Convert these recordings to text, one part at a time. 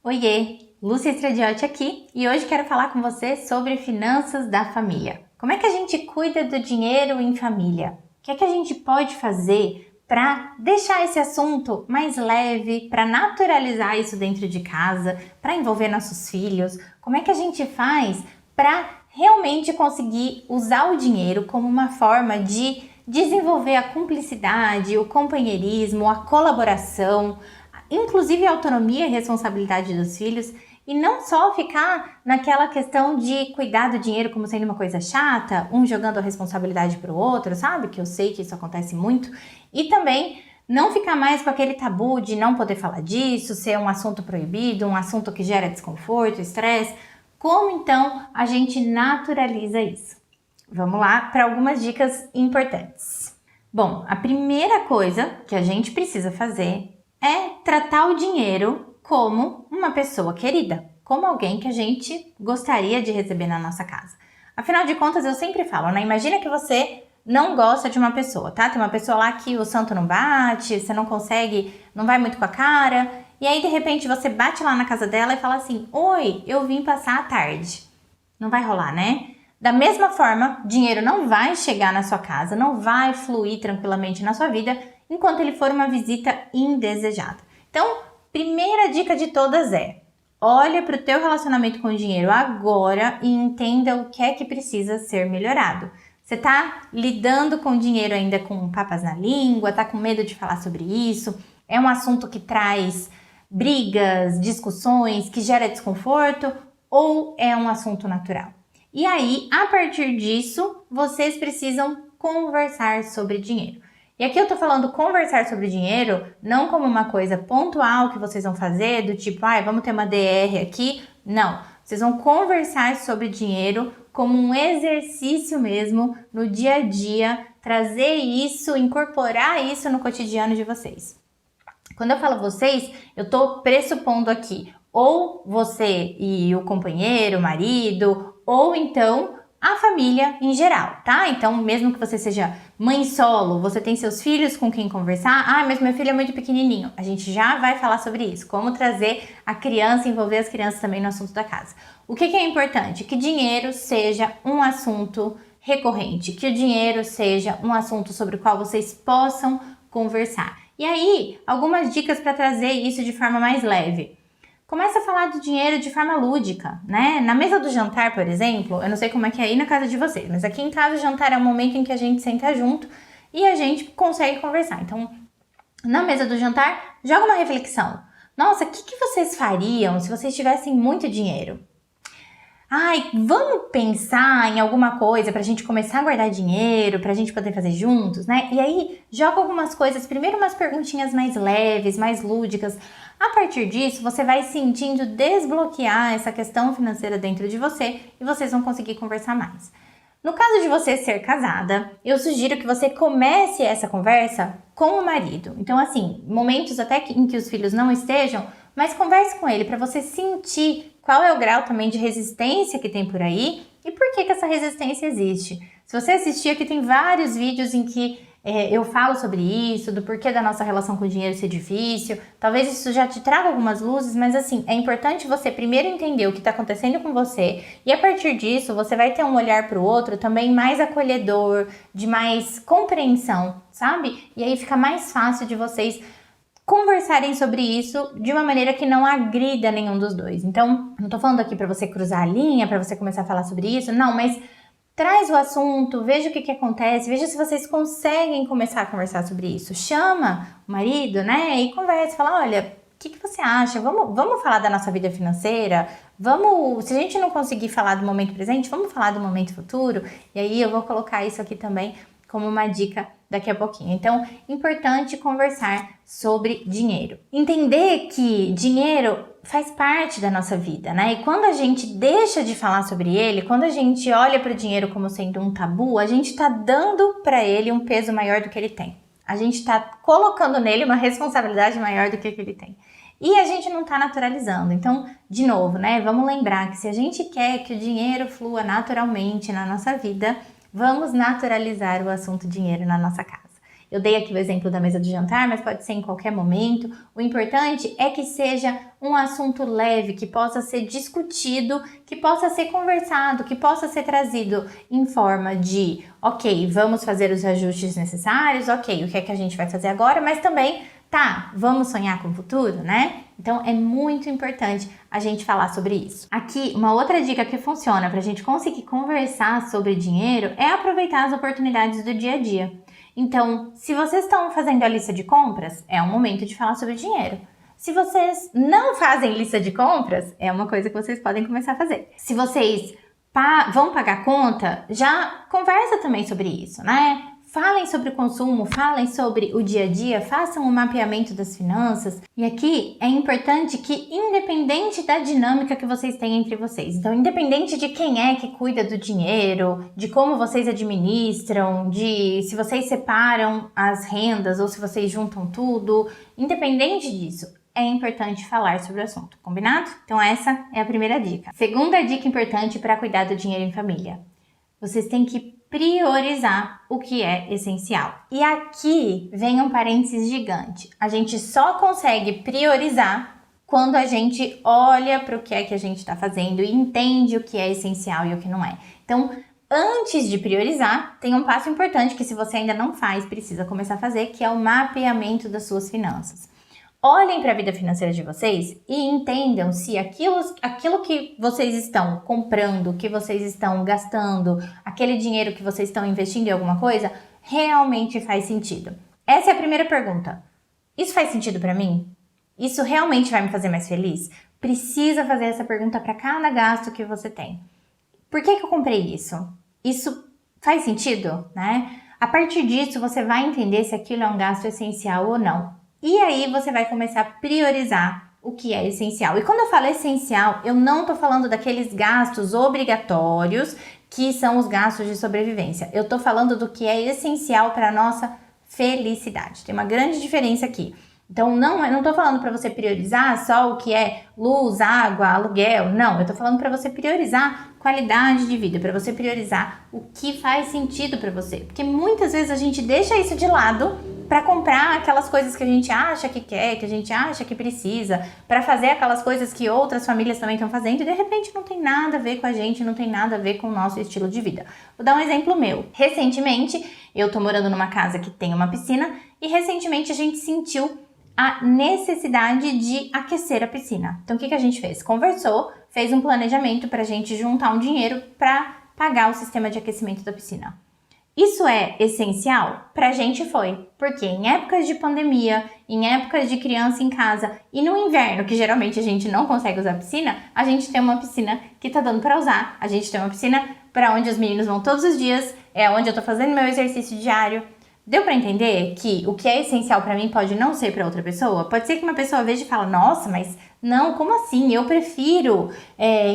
Oiê, Lúcia Estradiotti aqui e hoje quero falar com você sobre finanças da família. Como é que a gente cuida do dinheiro em família? O que é que a gente pode fazer para deixar esse assunto mais leve, para naturalizar isso dentro de casa, para envolver nossos filhos? Como é que a gente faz para realmente conseguir usar o dinheiro como uma forma de desenvolver a cumplicidade, o companheirismo, a colaboração, inclusive a autonomia e responsabilidade dos filhos, e não só ficar naquela questão de cuidar do dinheiro como sendo uma coisa chata, um jogando a responsabilidade para o outro, sabe? Que eu sei que isso acontece muito. E também não ficar mais com aquele tabu de não poder falar disso, ser um assunto proibido, um assunto que gera desconforto, estresse. Como então a gente naturaliza isso? Vamos lá para algumas dicas importantes. Bom, a primeira coisa que a gente precisa fazer é tratar o dinheiro como uma pessoa querida, como alguém que a gente gostaria de receber na nossa casa. Afinal de contas, eu sempre falo, né? Imagina que você não gosta de uma pessoa, tá? Tem uma pessoa lá que o santo não bate, você não consegue, não vai muito com a cara, e aí de repente você bate lá na casa dela e fala assim: oi, eu vim passar a tarde. Não vai rolar, né? Da mesma forma, dinheiro não vai chegar na sua casa, não vai fluir tranquilamente na sua vida enquanto ele for uma visita indesejada. Então, primeira dica de todas é: olha para o teu relacionamento com o dinheiro agora e entenda o que é que precisa ser melhorado. Você está lidando com o dinheiro ainda com papas na língua, está com medo de falar sobre isso? É um assunto que traz brigas, discussões, que gera desconforto? Ou é um assunto natural? E aí, a partir disso, vocês precisam conversar sobre dinheiro. E aqui eu tô falando conversar sobre dinheiro não como uma coisa pontual que vocês vão fazer, do tipo, vamos ter uma DR aqui. Não, vocês vão conversar sobre dinheiro como um exercício mesmo no dia a dia, trazer isso, incorporar isso no cotidiano de vocês. Quando eu falo vocês, eu tô pressupondo aqui ou você e o companheiro, o marido, ou então a família em geral, tá? Então, mesmo que você seja mãe solo, você tem seus filhos com quem conversar. Mas meu filho é muito pequenininho. A gente já vai falar sobre isso, como trazer a criança, envolver as crianças também no assunto da casa. O que é importante? Que dinheiro seja um assunto recorrente, que o dinheiro seja um assunto sobre o qual vocês possam conversar. E aí, algumas dicas para trazer isso de forma mais leve. Começa a falar do dinheiro de forma lúdica, né? Na mesa do jantar, por exemplo, eu não sei como é que é aí na casa de vocês, mas aqui em casa o jantar é o momento em que a gente senta junto e a gente consegue conversar. Então, na mesa do jantar, joga uma reflexão. Nossa, o que vocês fariam se vocês tivessem muito dinheiro? Vamos pensar em alguma coisa pra gente começar a guardar dinheiro, pra gente poder fazer juntos, né? E aí, joga algumas coisas, primeiro umas perguntinhas mais leves, mais lúdicas. A partir disso, você vai sentindo desbloquear essa questão financeira dentro de você e vocês vão conseguir conversar mais. No caso de você ser casada, eu sugiro que você comece essa conversa com o marido. Então, assim, momentos até em que os filhos não estejam, mas converse com ele para você sentir qual é o grau também de resistência que tem por aí e por que essa resistência existe. Se você assistir, aqui tem vários vídeos em que eu falo sobre isso, do porquê da nossa relação com o dinheiro ser difícil. Talvez isso já te traga algumas luzes, mas assim, é importante você primeiro entender o que está acontecendo com você e a partir disso você vai ter um olhar para o outro também mais acolhedor, de mais compreensão, sabe? E aí fica mais fácil de vocês conversarem sobre isso de uma maneira que não agrida nenhum dos dois. Então, não tô falando aqui para você cruzar a linha, para você começar a falar sobre isso, não, mas traz o assunto, veja o que acontece, veja se vocês conseguem começar a conversar sobre isso. Chama o marido, né, e conversa, fala, olha, o que você acha? Vamos falar da nossa vida financeira? Se a gente não conseguir falar do momento presente, vamos falar do momento futuro? E aí eu vou colocar isso aqui também como uma dica daqui a pouquinho. Então, importante conversar sobre dinheiro. Entender que dinheiro faz parte da nossa vida, né? E quando a gente deixa de falar sobre ele, quando a gente olha para o dinheiro como sendo um tabu, a gente está dando para ele um peso maior do que ele tem. A gente está colocando nele uma responsabilidade maior do que ele tem. E a gente não está naturalizando. Então, de novo, né? Vamos lembrar que se a gente quer que o dinheiro flua naturalmente na nossa vida, vamos naturalizar o assunto dinheiro na nossa casa. Eu dei aqui o exemplo da mesa de jantar, mas pode ser em qualquer momento. O importante é que seja um assunto leve, que possa ser discutido, que possa ser conversado, que possa ser trazido em forma de, ok, vamos fazer os ajustes necessários, ok, o que é que a gente vai fazer agora, mas também, tá, vamos sonhar com o futuro, né? Então é muito importante a gente falar sobre isso. Aqui, uma outra dica que funciona para a gente conseguir conversar sobre dinheiro é aproveitar as oportunidades do dia a dia. Então, se vocês estão fazendo a lista de compras, é um momento de falar sobre dinheiro. Se vocês não fazem lista de compras, é uma coisa que vocês podem começar a fazer. Se vocês vão pagar conta, já conversa também sobre isso, né? Falem sobre o consumo, falem sobre o dia a dia, façam um mapeamento das finanças. E aqui é importante que, independente da dinâmica que vocês têm entre vocês, então independente de quem é que cuida do dinheiro, de como vocês administram, de se vocês separam as rendas ou se vocês juntam tudo, independente disso, é importante falar sobre o assunto, combinado? Então essa é a primeira dica. Segunda dica importante para cuidar do dinheiro em família. Vocês têm que priorizar o que é essencial. E aqui vem um parênteses gigante. A gente só consegue priorizar quando a gente olha para o que é que a gente está fazendo e entende o que é essencial e o que não é. Então, antes de priorizar, tem um passo importante que, se você ainda não faz, precisa começar a fazer, que é o mapeamento das suas finanças. Olhem para a vida financeira de vocês e entendam se aquilo que vocês estão comprando, que vocês estão gastando, aquele dinheiro que vocês estão investindo em alguma coisa, realmente faz sentido. Essa é a primeira pergunta. Isso faz sentido para mim? Isso realmente vai me fazer mais feliz? Precisa fazer essa pergunta para cada gasto que você tem. Por que eu comprei isso? Isso faz sentido, né? A partir disso, você vai entender se aquilo é um gasto essencial ou não. E aí você vai começar a priorizar o que é essencial. E quando eu falo essencial, eu não estou falando daqueles gastos obrigatórios que são os gastos de sobrevivência. Eu estou falando do que é essencial para a nossa felicidade. Tem uma grande diferença aqui. Então, eu não estou falando para você priorizar só o que é luz, água, aluguel. Não, eu estou falando para você priorizar qualidade de vida, para você priorizar o que faz sentido para você. Porque muitas vezes a gente deixa isso de lado para comprar aquelas coisas que a gente acha que quer, que a gente acha que precisa, para fazer aquelas coisas que outras famílias também estão fazendo e de repente não tem nada a ver com a gente, não tem nada a ver com o nosso estilo de vida. Vou dar um exemplo meu. Recentemente, eu tô morando numa casa que tem uma piscina e recentemente a gente sentiu a necessidade de aquecer a piscina. Então o que a gente fez? Conversou, fez um planejamento para a gente juntar um dinheiro para pagar o sistema de aquecimento da piscina. Isso é essencial? Pra gente foi, porque em épocas de pandemia, em épocas de criança em casa e no inverno, que geralmente a gente não consegue usar piscina, a gente tem uma piscina que tá dando pra usar. A gente tem uma piscina para onde os meninos vão todos os dias, é onde eu tô fazendo meu exercício diário. Deu pra entender que o que é essencial pra mim pode não ser pra outra pessoa? Pode ser que uma pessoa veja e fala, nossa, mas não, como assim? Eu prefiro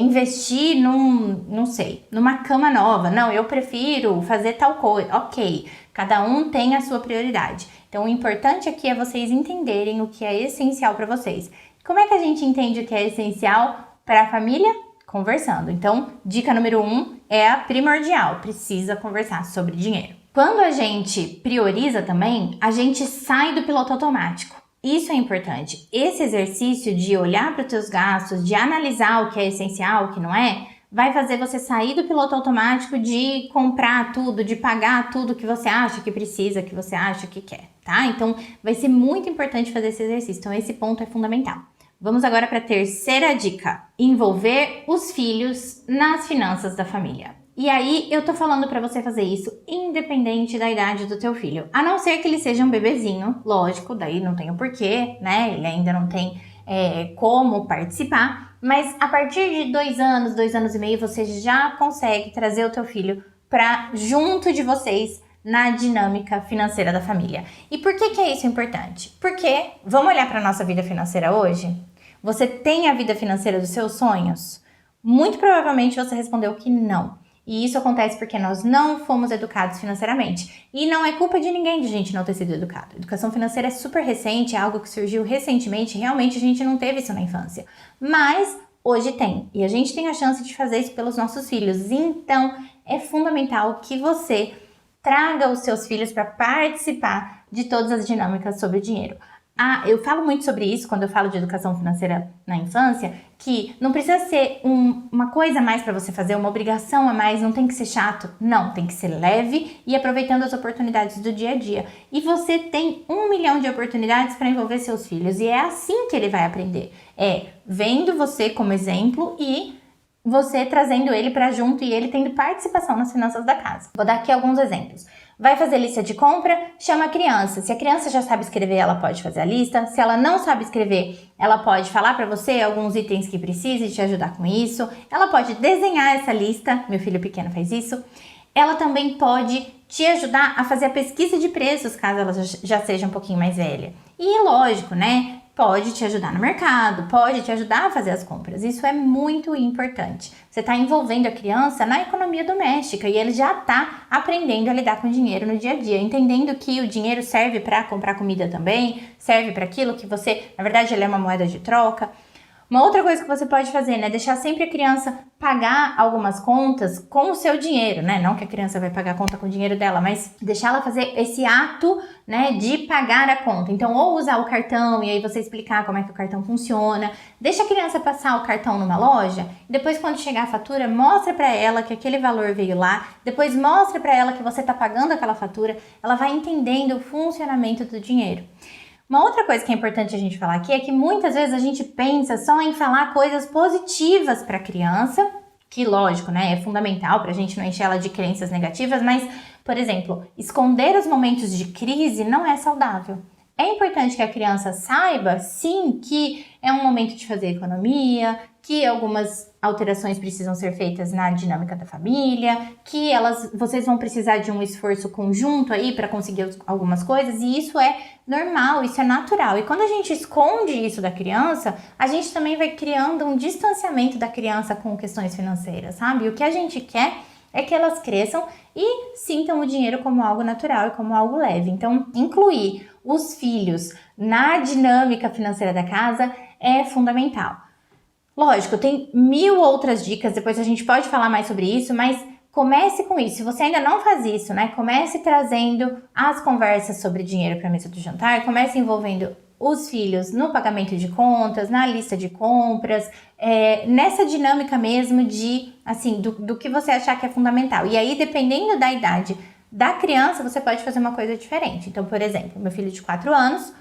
investir não sei, numa cama nova. Não, eu prefiro fazer tal coisa. Ok, cada um tem a sua prioridade. Então, o importante aqui é vocês entenderem o que é essencial pra vocês. Como é que a gente entende o que é essencial pra família? Conversando. Então, dica número 1 é a primordial. Precisa conversar sobre dinheiro. Quando a gente prioriza também, a gente sai do piloto automático. Isso é importante. Esse exercício de olhar para os teus gastos, de analisar o que é essencial, o que não é, vai fazer você sair do piloto automático de comprar tudo, de pagar tudo que você acha que precisa, que você acha que quer, tá? Então, vai ser muito importante fazer esse exercício. Então, esse ponto é fundamental. Vamos agora para a terceira dica. Envolver os filhos nas finanças da família. E aí, eu tô falando pra você fazer isso independente da idade do teu filho. A não ser que ele seja um bebezinho, lógico, daí não tem o porquê, né? Ele ainda não tem como participar. Mas a partir de 2 anos, 2 anos e meio, você já consegue trazer o teu filho pra junto de vocês na dinâmica financeira da família. E por que é isso importante? Porque, vamos olhar pra nossa vida financeira hoje? Você tem a vida financeira dos seus sonhos? Muito provavelmente você respondeu que não. E isso acontece porque nós não fomos educados financeiramente. E não é culpa de ninguém de a gente não ter sido educado. Educação financeira é super recente, é algo que surgiu recentemente. Realmente a gente não teve isso na infância. Mas hoje tem. E a gente tem a chance de fazer isso pelos nossos filhos. Então é fundamental que você traga os seus filhos para participar de todas as dinâmicas sobre o dinheiro. Eu falo muito sobre isso quando eu falo de educação financeira na infância, que não precisa ser uma coisa a mais para você fazer, uma obrigação a mais, não tem que ser chato. Não, tem que ser leve e aproveitando as oportunidades do dia a dia. E você tem 1 milhão de oportunidades para envolver seus filhos e é assim que ele vai aprender. É vendo você como exemplo e você trazendo ele para junto e ele tendo participação nas finanças da casa. Vou dar aqui alguns exemplos. Vai fazer lista de compra, chama a criança. Se a criança já sabe escrever, ela pode fazer a lista. Se ela não sabe escrever, ela pode falar para você alguns itens que precisa e te ajudar com isso. Ela pode desenhar essa lista, meu filho pequeno faz isso. Ela também pode te ajudar a fazer a pesquisa de preços, caso ela já seja um pouquinho mais velha. E lógico, né? Pode te ajudar no mercado, pode te ajudar a fazer as compras. Isso é muito importante. Você está envolvendo a criança na economia doméstica e ele já está aprendendo a lidar com dinheiro no dia a dia, entendendo que o dinheiro serve para comprar comida também, serve para aquilo que você, na verdade, ele é uma moeda de troca. Uma outra coisa que você pode fazer, né, deixar sempre a criança pagar algumas contas com o seu dinheiro, né? Não que a criança vai pagar a conta com o dinheiro dela, mas deixar ela fazer esse ato, né, de pagar a conta. Então, ou usar o cartão e aí você explicar como é que o cartão funciona. Deixa a criança passar o cartão numa loja, e depois quando chegar a fatura, mostra para ela que aquele valor veio lá, depois mostra para ela que você está pagando aquela fatura, ela vai entendendo o funcionamento do dinheiro. Uma outra coisa que é importante a gente falar aqui é que muitas vezes a gente pensa só em falar coisas positivas para a criança, que lógico, né, é fundamental para a gente não encher ela de crenças negativas, mas, por exemplo, esconder os momentos de crise não é saudável. É importante que a criança saiba, sim, que é um momento de fazer economia, que algumas alterações precisam ser feitas na dinâmica da família, que vocês vão precisar de um esforço conjunto aí para conseguir algumas coisas, e isso é normal, isso é natural. E quando a gente esconde isso da criança, a gente também vai criando um distanciamento da criança com questões financeiras, sabe? O que a gente quer é que elas cresçam e sintam o dinheiro como algo natural e como algo leve. Então, incluir os filhos na dinâmica financeira da casa é fundamental. Lógico, tem 1000 outras dicas, depois a gente pode falar mais sobre isso, mas comece com isso. Se você ainda não faz isso, né? Comece trazendo as conversas sobre dinheiro para a mesa do jantar, comece envolvendo os filhos no pagamento de contas, na lista de compras, nessa dinâmica mesmo de, assim, do que você achar que é fundamental. E aí, dependendo da idade da criança, você pode fazer uma coisa diferente. Então, por exemplo, meu filho de 4 anos,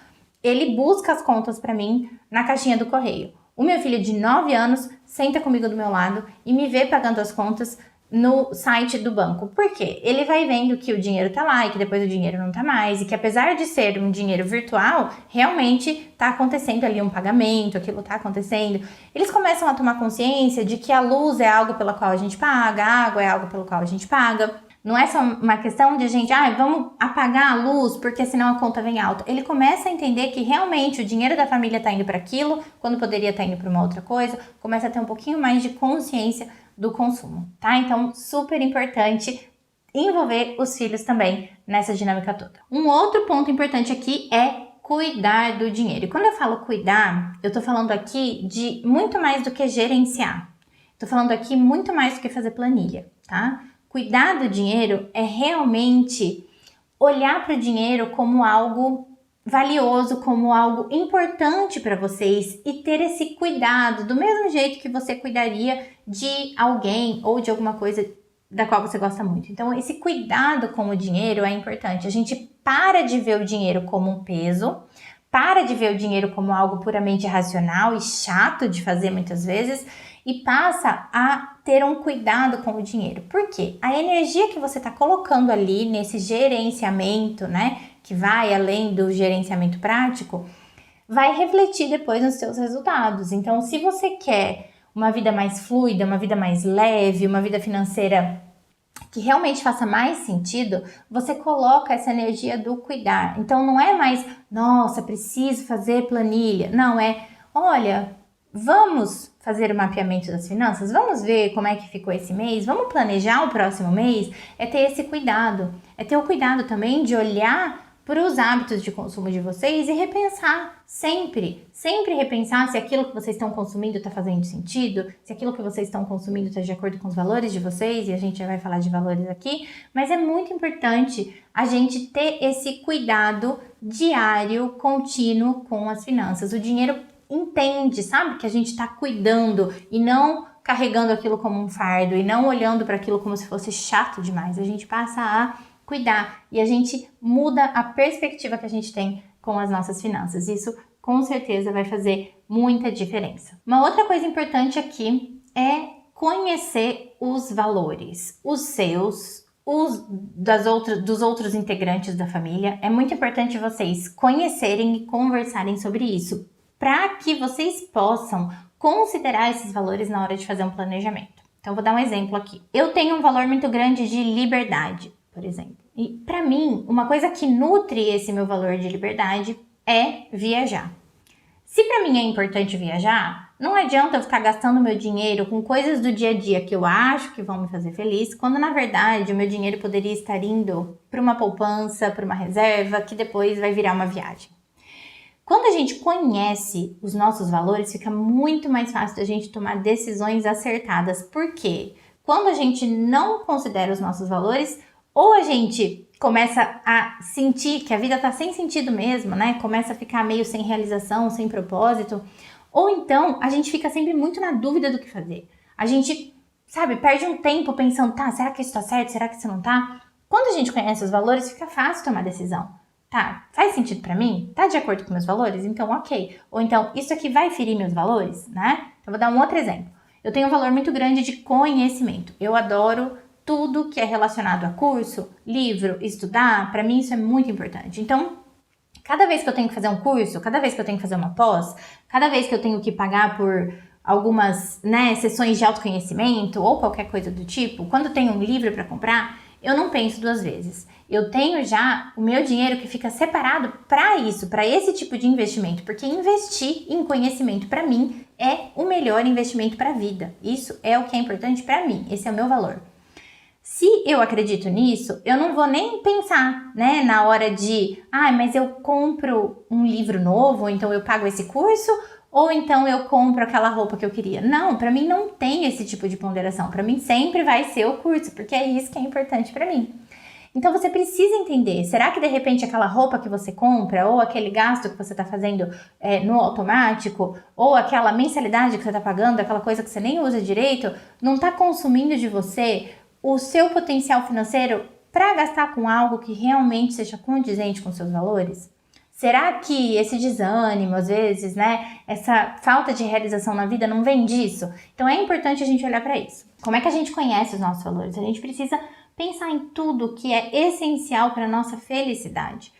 ele busca as contas para mim na caixinha do correio. O meu filho de 9 anos senta comigo do meu lado e me vê pagando as contas no site do banco. Por quê? Ele vai vendo que o dinheiro tá lá e que depois o dinheiro não tá mais e que apesar de ser um dinheiro virtual, realmente tá acontecendo ali um pagamento, aquilo tá acontecendo. Eles começam a tomar consciência de que a luz é algo pela qual a gente paga, a água é algo pelo qual a gente paga. Não é só uma questão de gente, vamos apagar a luz porque senão a conta vem alta. Ele começa a entender que realmente o dinheiro da família está indo para aquilo, quando poderia estar indo para uma outra coisa, começa a ter um pouquinho mais de consciência do consumo, tá? Então, super importante envolver os filhos também nessa dinâmica toda. Um outro ponto importante aqui é cuidar do dinheiro. E quando eu falo cuidar, eu tô falando aqui de muito mais do que gerenciar. Tô falando aqui muito mais do que fazer planilha, tá? Cuidar do dinheiro é realmente olhar para o dinheiro como algo valioso, como algo importante para vocês e ter esse cuidado do mesmo jeito que você cuidaria de alguém ou de alguma coisa da qual você gosta muito. Então, esse cuidado com o dinheiro é importante. A gente para de ver o dinheiro como um peso, para de ver o dinheiro como algo puramente racional e chato de fazer muitas vezes e passa a ter um cuidado com o dinheiro. Por quê? A energia que você está colocando ali nesse gerenciamento, né, que vai além do gerenciamento prático, vai refletir depois nos seus resultados. Então, se você quer uma vida mais fluida, uma vida mais leve, uma vida financeira que realmente faça mais sentido, você coloca essa energia do cuidar. Então, não é mais, nossa, preciso fazer planilha. Não, olha, vamos fazer o mapeamento das finanças? Vamos ver como é que ficou esse mês? Vamos planejar o próximo mês? É ter esse cuidado. É ter o cuidado também de olhar para os hábitos de consumo de vocês e repensar sempre repensar se aquilo que vocês estão consumindo está fazendo sentido, se aquilo que vocês estão consumindo está de acordo com os valores de vocês, e a gente já vai falar de valores aqui, mas é muito importante a gente ter esse cuidado diário, contínuo com as finanças. O dinheiro entende, sabe, que a gente está cuidando e não carregando aquilo como um fardo e não olhando para aquilo como se fosse chato demais. A gente passa a cuidar e a gente muda a perspectiva que a gente tem com as nossas finanças. Isso com certeza vai fazer muita diferença. Uma outra coisa importante aqui é conhecer os valores, os seus, dos outros integrantes da família. É muito importante vocês conhecerem e conversarem sobre isso, para que vocês possam considerar esses valores na hora de fazer um planejamento. Então, vou dar um exemplo aqui. Eu tenho um valor muito grande de liberdade, por exemplo. E, para mim, uma coisa que nutre esse meu valor de liberdade é viajar. Se para mim é importante viajar, não adianta eu ficar gastando meu dinheiro com coisas do dia a dia que eu acho que vão me fazer feliz, quando, na verdade, o meu dinheiro poderia estar indo para uma poupança, para uma reserva, que depois vai virar uma viagem. Quando a gente conhece os nossos valores, fica muito mais fácil da gente tomar decisões acertadas. Por quê? Quando a gente não considera os nossos valores, ou a gente começa a sentir que a vida tá sem sentido mesmo, né? Começa a ficar meio sem realização, sem propósito. Ou então, a gente fica sempre muito na dúvida do que fazer. A gente, sabe, perde um tempo pensando, tá, será que isso tá certo? Será que isso não tá? Quando a gente conhece os valores, fica fácil tomar decisão. Tá, faz sentido pra mim? Tá de acordo com meus valores? Então, ok. Ou então, isso aqui vai ferir meus valores, né? Então, vou dar um outro exemplo. Eu tenho um valor muito grande de conhecimento. Eu adoro tudo que é relacionado a curso, livro, estudar. Pra mim, isso é muito importante. Então, cada vez que eu tenho que fazer um curso, cada vez que eu tenho que fazer uma pós, cada vez que eu tenho que pagar por algumas, né, sessões de autoconhecimento ou qualquer coisa do tipo, quando eu tenho um livro pra comprar, eu não penso duas vezes. Eu tenho já o meu dinheiro que fica separado para isso, para esse tipo de investimento, porque investir em conhecimento para mim é o melhor investimento para a vida. Isso é o que é importante para mim, esse é o meu valor. Se eu acredito nisso, eu não vou nem pensar, né, na hora de, mas eu compro um livro novo, ou então eu pago esse curso, ou então eu compro aquela roupa que eu queria. Não, para mim não tem esse tipo de ponderação. Para mim sempre vai ser o curso, porque é isso que é importante para mim. Então você precisa entender, será que de repente aquela roupa que você compra, ou aquele gasto que você está fazendo no automático, ou aquela mensalidade que você está pagando, aquela coisa que você nem usa direito, não está consumindo de você o seu potencial financeiro para gastar com algo que realmente seja condizente com seus valores? Será que esse desânimo, às vezes, né, essa falta de realização na vida não vem disso? Então é importante a gente olhar para isso. Como é que a gente conhece os nossos valores? A gente precisa pensar em tudo que é essencial para a nossa felicidade.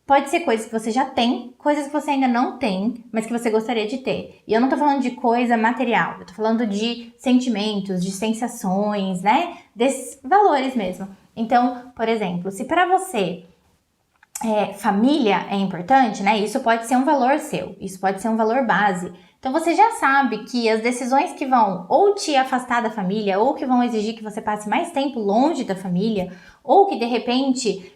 Pode ser coisas que você já tem, coisas que você ainda não tem, mas que você gostaria de ter. E eu não tô falando de coisa material, eu tô falando de sentimentos, de sensações, né? Desses valores mesmo. Então, por exemplo, se para você família é importante, né? Isso pode ser um valor seu, isso pode ser um valor base. Então você já sabe que as decisões que vão ou te afastar da família, ou que vão exigir que você passe mais tempo longe da família, ou que de repente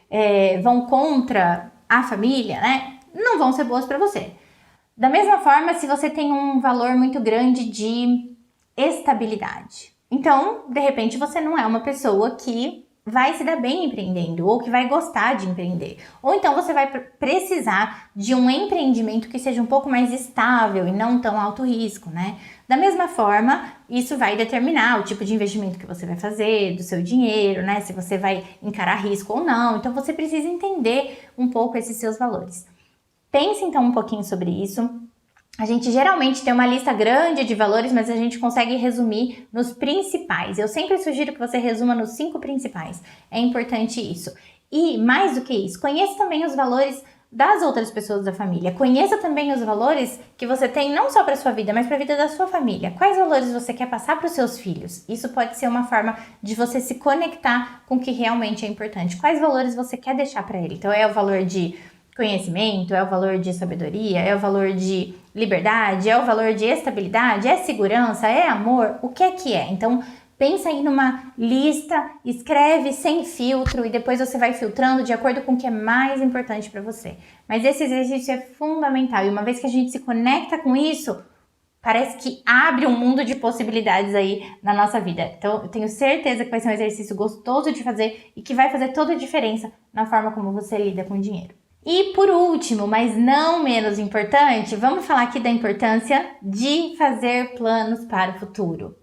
vão contra a família, né? Não vão ser boas para você. Da mesma forma, se você tem um valor muito grande de estabilidade. Então, de repente, você não é uma pessoa que vai se dar bem empreendendo, ou que vai gostar de empreender. Ou então você vai precisar de um empreendimento que seja um pouco mais estável e não tão alto risco, né? Da mesma forma, isso vai determinar o tipo de investimento que você vai fazer, do seu dinheiro, né? Se você vai encarar risco ou não. Então você precisa entender um pouco esses seus valores. Pense então um pouquinho sobre isso. A gente geralmente tem uma lista grande de valores, mas a gente consegue resumir nos principais. Eu sempre sugiro que você resuma nos 5 principais. É importante isso. E mais do que isso, conheça também os valores das outras pessoas da família. Conheça também os valores que você tem não só para sua vida, mas para a vida da sua família. Quais valores você quer passar para os seus filhos? Isso pode ser uma forma de você se conectar com o que realmente é importante. Quais valores você quer deixar para ele? Então é o valor de conhecimento, é o valor de sabedoria, é o valor de liberdade, é o valor de estabilidade, é segurança, é amor, o que é que é? Então, Pensa aí numa lista, escreve sem filtro e depois você vai filtrando de acordo com o que é mais importante para você. Mas esse exercício é fundamental e uma vez que a gente se conecta com isso, parece que abre um mundo de possibilidades aí na nossa vida. Então, eu tenho certeza que vai ser um exercício gostoso de fazer e que vai fazer toda a diferença na forma como você lida com o dinheiro. E por último, mas não menos importante, vamos falar aqui da importância de fazer planos para o futuro.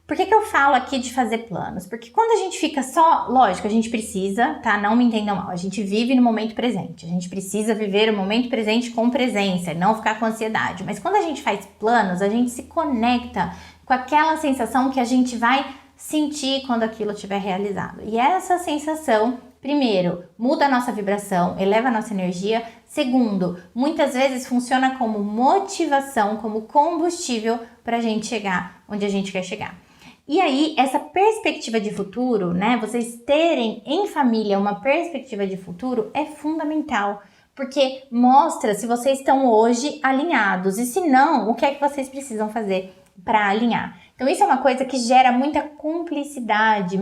Por que eu falo aqui de fazer planos? Porque quando a gente fica só, lógico, a gente precisa, tá? Não me entendam mal, a gente vive no momento presente. A gente precisa viver o momento presente com presença, não ficar com ansiedade. Mas quando a gente faz planos, a gente se conecta com aquela sensação que a gente vai sentir quando aquilo estiver realizado. E essa sensação, primeiro, muda a nossa vibração, eleva a nossa energia. Segundo, muitas vezes funciona como motivação, como combustível para a gente chegar onde a gente quer chegar. E aí, essa perspectiva de futuro, né, vocês terem em família uma perspectiva de futuro é fundamental, porque mostra se vocês estão hoje alinhados e se não, o que é que vocês precisam fazer para alinhar. Então isso é uma coisa que gera muita cumplicidade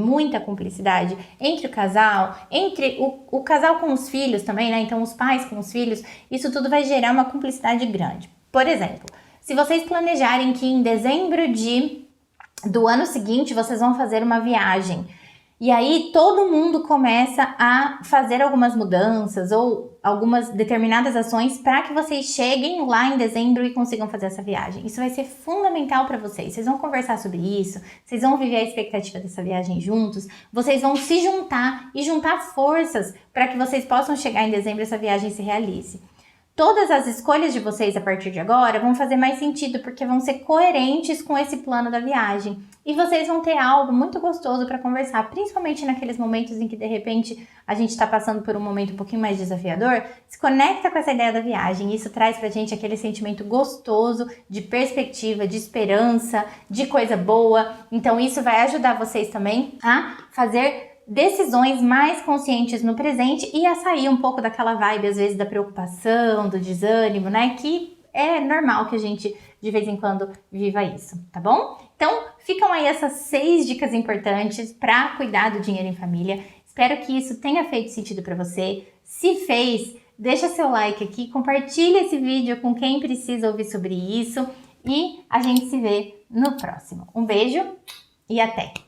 entre o casal, entre o casal com os filhos também, né, então os pais com os filhos, isso tudo vai gerar uma cumplicidade grande. Por exemplo, se vocês planejarem que em dezembro do ano seguinte vocês vão fazer uma viagem e aí todo mundo começa a fazer algumas mudanças ou algumas determinadas ações para que vocês cheguem lá em dezembro e consigam fazer essa viagem. Isso vai ser fundamental para vocês. Vocês vão conversar sobre isso, vocês vão viver a expectativa dessa viagem juntos, vocês vão se juntar e juntar forças para que vocês possam chegar em dezembro e essa viagem se realize. Todas as escolhas de vocês a partir de agora vão fazer mais sentido porque vão ser coerentes com esse plano da viagem. E vocês vão ter algo muito gostoso para conversar, principalmente naqueles momentos em que de repente a gente está passando por um momento um pouquinho mais desafiador. Se conecta com essa ideia da viagem, isso traz pra gente aquele sentimento gostoso de perspectiva, de esperança, de coisa boa. Então isso vai ajudar vocês também a fazer decisões mais conscientes no presente e a sair um pouco daquela vibe, às vezes, da preocupação, do desânimo, né? Que é normal que a gente, de vez em quando, viva isso, tá bom? Então, ficam aí essas 6 dicas importantes para cuidar do dinheiro em família. Espero que isso tenha feito sentido para você. Se fez, deixa seu like aqui, compartilha esse vídeo com quem precisa ouvir sobre isso e a gente se vê no próximo. Um beijo e até!